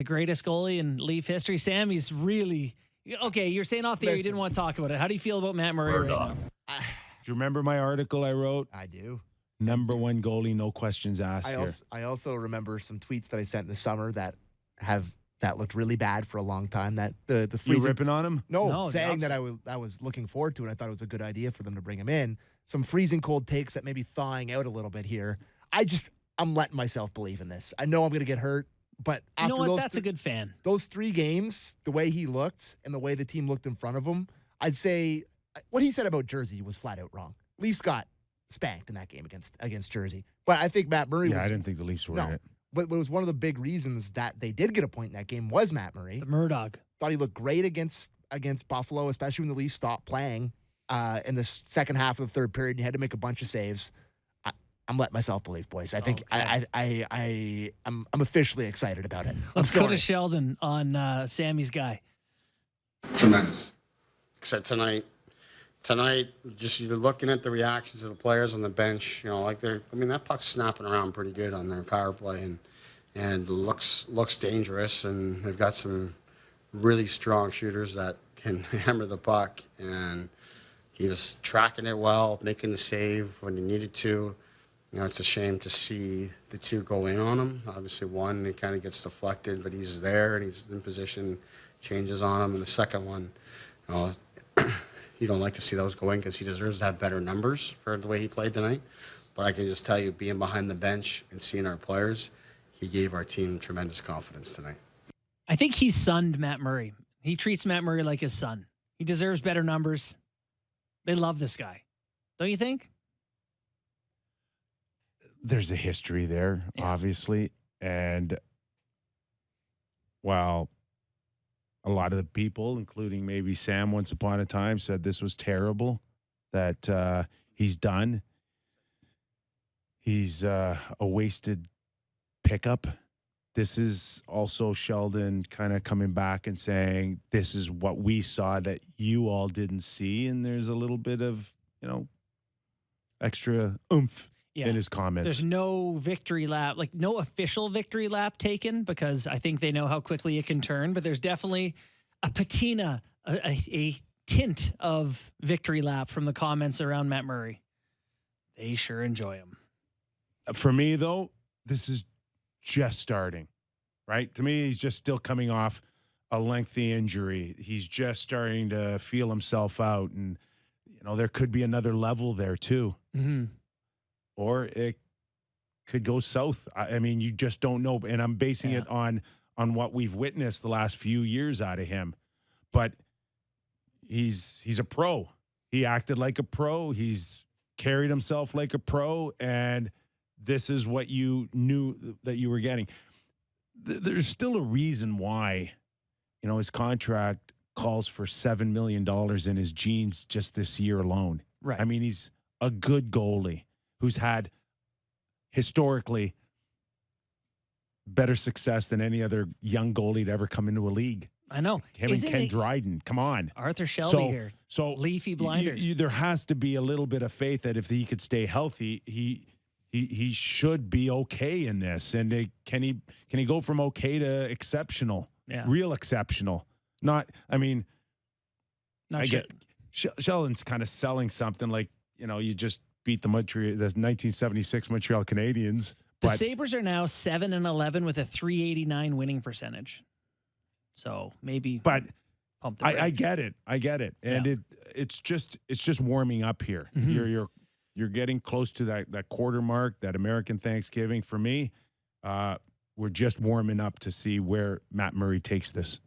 greatest goalie in Leaf history? Sam, he's really okay. You're saying off the air you didn't want to talk about it. How do you feel about Matt Murray right now? Do you remember my article I wrote? I do. Number one goalie, no questions asked I also remember some tweets that I sent in the summer that looked really bad for a long time. That the You freezing, ripping on him? No, saying that I was looking forward to it. I thought it was a good idea for them to bring him in. Some freezing cold takes that may be thawing out a little bit here. I'm letting myself believe in this. I know I'm going to get hurt, but You know after what? That's a good fan. those 3 games, the way he looked and the way the team looked in front of him, I'd say what he said about Jersey was flat out wrong. Leafs got spanked in that game against Jersey. But I think Matt Murray I didn't think the Leafs were in it. But it was one of the big reasons that they did get a point in that game was Matt Murray. The Murdoch. Thought he looked great against Buffalo, especially when the Leafs stopped playing in the second half of the third period. And he had to make a bunch of saves. I'm letting myself believe, boys. I think I'm officially excited about it. Let's go to Sheldon on Sammy's guy. Tremendous. Except tonight, just you're looking at the reactions of the players on the bench. That puck's snapping around pretty good on their power play, and looks dangerous. And they've got some really strong shooters that can hammer the puck. And he was tracking it well, making the save when he needed to. It's a shame to see the 2 go in on him. Obviously, one, it kind of gets deflected, but he's there and he's in position, changes on him. And the second one, you don't like to see those go in because he deserves to have better numbers for the way he played tonight. But I can just tell you, being behind the bench and seeing our players, he gave our team tremendous confidence tonight. I think he sunned Matt Murray. He treats Matt Murray like his son. He deserves better numbers. They love this guy. Don't you think? There's a history there, obviously. And while a lot of the people, including maybe Sam once upon a time, said this was terrible, that he's done. He's a wasted pickup. This is also Sheldon kind of coming back and saying, this is what we saw that you all didn't see. And there's a little bit of, extra oomph in his comments. There's no victory lap, no official victory lap taken, because I think they know how quickly it can turn. But there's definitely a patina, a tint of victory lap from the comments around Matt Murray. They sure enjoy him. For me, though, this is just starting, right? To me, he's just still coming off a lengthy injury. He's just starting to feel himself out. And, there could be another level there, too. Mm-hmm. Or it could go south. I mean, you just don't know. And I'm basing it on what we've witnessed the last few years out of him. But he's a pro. He acted like a pro. He's carried himself like a pro. And this is what you knew that you were getting. There's still a reason why, his contract calls for $7 million in his jeans just this year alone. Right. I mean, he's a good goalie who's had historically better success than any other young goalie to ever come into a league. I know. Him and Ken Dryden. Come on. Arthur Shelby here. So Leafy blinders. There has to be a little bit of faith that if he could stay healthy, he should be okay in this. And can he go from okay to exceptional? Yeah. Real exceptional. Not sure. Sheldon's kind of selling something like, you just beat the 1976 Montreal Canadiens. The Sabres are now 7-11 with a .389 winning percentage. So maybe But pump the brakes. I get it. And it's just warming up here. Mm-hmm. You're getting close to that quarter mark, that American Thanksgiving. For me, we're just warming up to see where Matt Murray takes this.